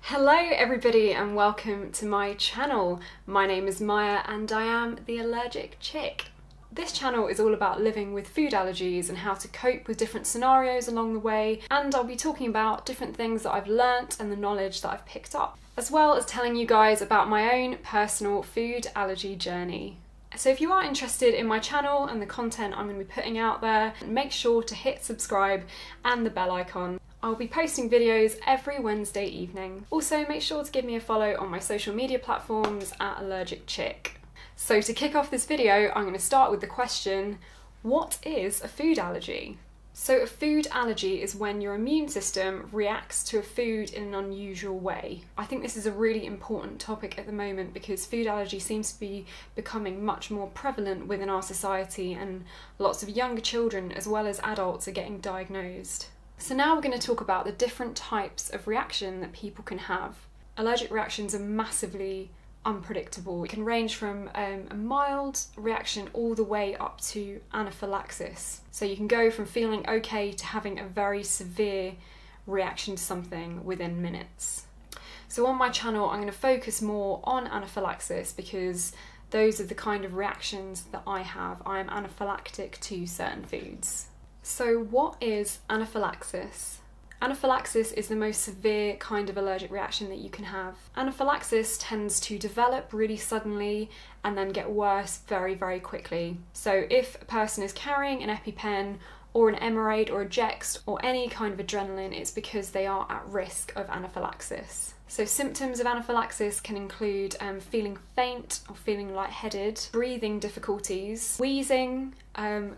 Hello everybody and welcome to my channel. My name is Maya and I am the Allergic Chick. This channel is all about living with food allergies and how to cope with different scenarios along the way, and I'll be talking about different things that I've learnt and the knowledge that I've picked up, as well as telling you guys about my own personal food allergy journey. So if you are interested in my channel and the content I'm going to be putting out there, make sure to hit subscribe and the bell icon. I'll be posting videos every Wednesday evening. Also, make sure to give me a follow on my social media platforms at Allergic Chick. So to kick off this video, I'm going to start with the question, what is a food allergy? So a food allergy is when your immune system reacts to a food in an unusual way. I think this is a really important topic at the moment because food allergy seems to be becoming much more prevalent within our society, and lots of younger children as well as adults are getting diagnosed. So now we're going to talk about the different types of reaction that people can have. Allergic reactions are massively unpredictable. It can range from a mild reaction all the way up to anaphylaxis. So you can go from feeling okay to having a very severe reaction to something within minutes. So on my channel I'm going to focus more on anaphylaxis because those are the kind of reactions that I have. I am anaphylactic to certain foods. So what is anaphylaxis? Anaphylaxis is the most severe kind of allergic reaction that you can have. Anaphylaxis tends to develop really suddenly and then get worse very, very quickly. So if a person is carrying an EpiPen or an Emerade or a Jext or any kind of adrenaline, it's because they are at risk of anaphylaxis. So symptoms of anaphylaxis can include feeling faint or feeling lightheaded, breathing difficulties, wheezing,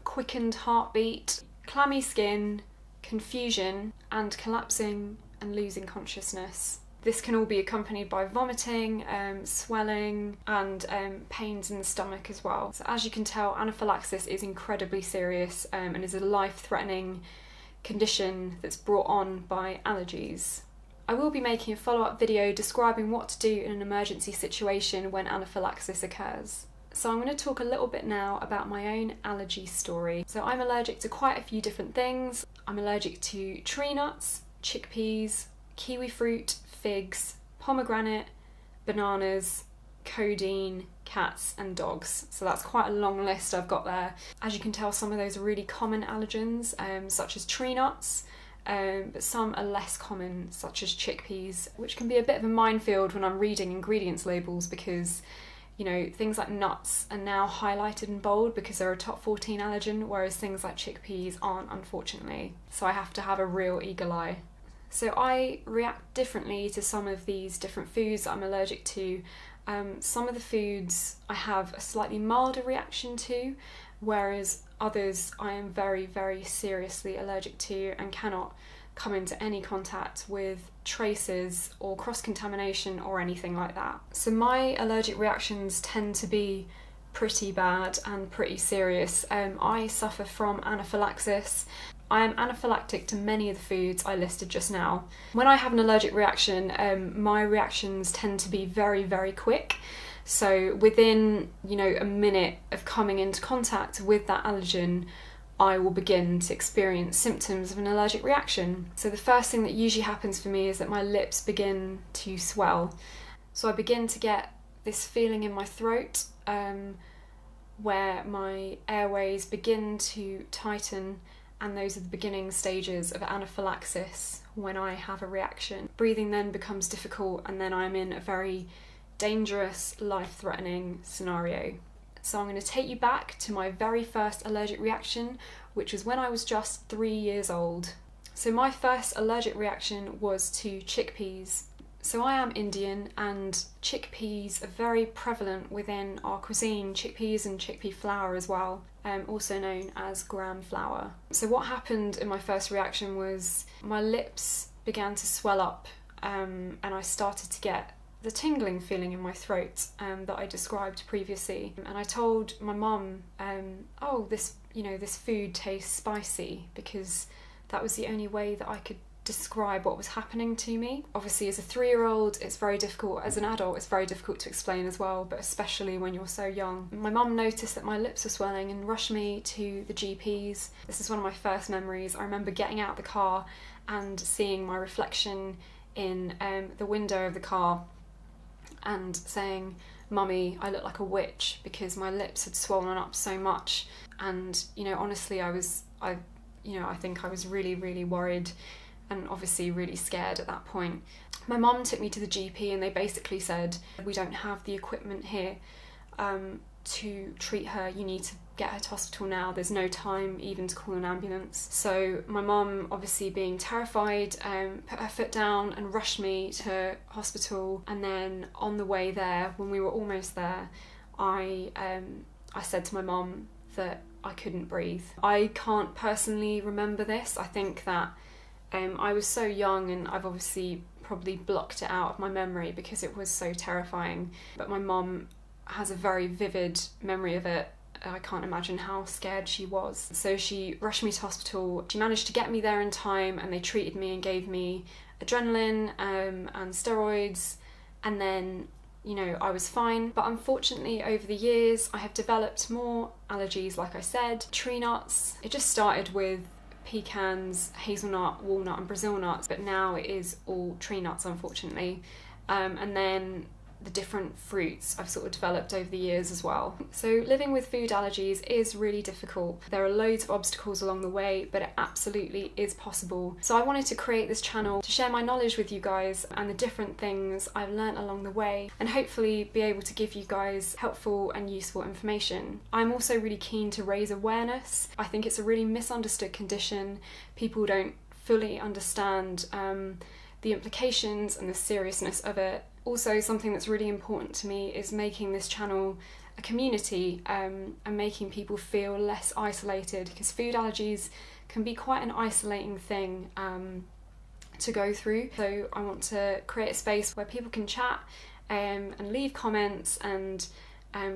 quickened heartbeat, clammy skin, confusion, and collapsing and losing consciousness. This can all be accompanied by vomiting, swelling, and pains in the stomach as well. So as you can tell, anaphylaxis is incredibly serious and is a life-threatening condition that's brought on by allergies. I will be making a follow-up video describing what to do in an emergency situation when anaphylaxis occurs. So I'm going to talk a little bit now about my own allergy story. So I'm allergic to quite a few different things. I'm allergic to tree nuts, chickpeas, kiwi fruit, figs, pomegranate, bananas, codeine, cats and dogs. So that's quite a long list I've got there. As you can tell, some of those are really common allergens, such as tree nuts, but some are less common, such as chickpeas, which can be a bit of a minefield when I'm reading ingredients labels because things like nuts are now highlighted in bold because they're a top 14 allergen, whereas things like chickpeas aren't, unfortunately. So I have to have a real eagle eye. So I react differently to some of these different foods that I'm allergic to. Some of the foods I have a slightly milder reaction to, whereas others I am very, very seriously allergic to and cannot come into any contact with traces or cross-contamination or anything like that. So my allergic reactions tend to be pretty bad and pretty serious. I suffer from anaphylaxis. I am anaphylactic to many of the foods I listed just now. When I have an allergic reaction, my reactions tend to be very, very quick. So within, a minute of coming into contact with that allergen, I will begin to experience symptoms of an allergic reaction. So the first thing that usually happens for me is that my lips begin to swell. So I begin to get this feeling in my throat where my airways begin to tighten, and those are the beginning stages of anaphylaxis when I have a reaction. Breathing then becomes difficult and then I'm in a very dangerous, life-threatening scenario. So I'm going to take you back to my very first allergic reaction, which was when I was just 3 years old. So my first allergic reaction was to chickpeas. So I am Indian and chickpeas are very prevalent within our cuisine, chickpeas and chickpea flour as well, also known as gram flour. So what happened in my first reaction was my lips began to swell up and I started to get the tingling feeling in my throat that I described previously, and I told my mum, oh, this food tastes spicy, because that was the only way that I could describe what was happening to me. Obviously as a 3-year-old it's very difficult, as an adult it's very difficult to explain as well, but especially when you're so young. My mum noticed that my lips were swelling and rushed me to the GPs. This is one of my first memories. I remember getting out of the car and seeing my reflection in the window of the car and saying, "Mummy, I look like a witch," because my lips had swollen up so much. And honestly, I think I was really, really worried and obviously really scared at that point. My mum took me to the GP and they basically said, "We don't have the equipment here to treat her. You need to get her to hospital now. There's no time even to call an ambulance." So my mum, obviously being terrified, put her foot down and rushed me to hospital. And then on the way there, when we were almost there, I said to my mum that I couldn't breathe. I can't personally remember this. I think that I was so young, and I've obviously probably blocked it out of my memory because it was so terrifying. But my mum has a very vivid memory of it. I can't imagine how scared she was. So she rushed me to hospital. She managed to get me there in time, and they treated me and gave me adrenaline and steroids, and then I was fine. But unfortunately, over the years, I have developed more allergies, like I said. Tree nuts. It just started with pecans, hazelnut, walnut and Brazil nuts, but now it is all tree nuts, unfortunately. And then the different fruits I've sort of developed over the years as well. So living with food allergies is really difficult. There are loads of obstacles along the way, but it absolutely is possible. So I wanted to create this channel to share my knowledge with you guys and the different things I've learnt along the way, and hopefully be able to give you guys helpful and useful information. I'm also really keen to raise awareness. I think it's a really misunderstood condition. People don't fully understand the implications and the seriousness of it. Also, something that's really important to me is making this channel a community and making people feel less isolated, because food allergies can be quite an isolating thing to go through. So I want to create a space where people can chat and leave comments and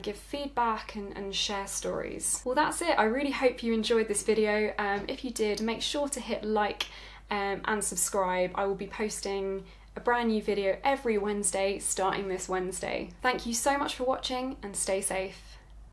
give feedback and share stories. Well, that's it. I really hope you enjoyed this video. If you did, make sure to hit like and subscribe. I will be posting a brand new video every Wednesday starting this Wednesday. Thank you so much for watching, and stay safe.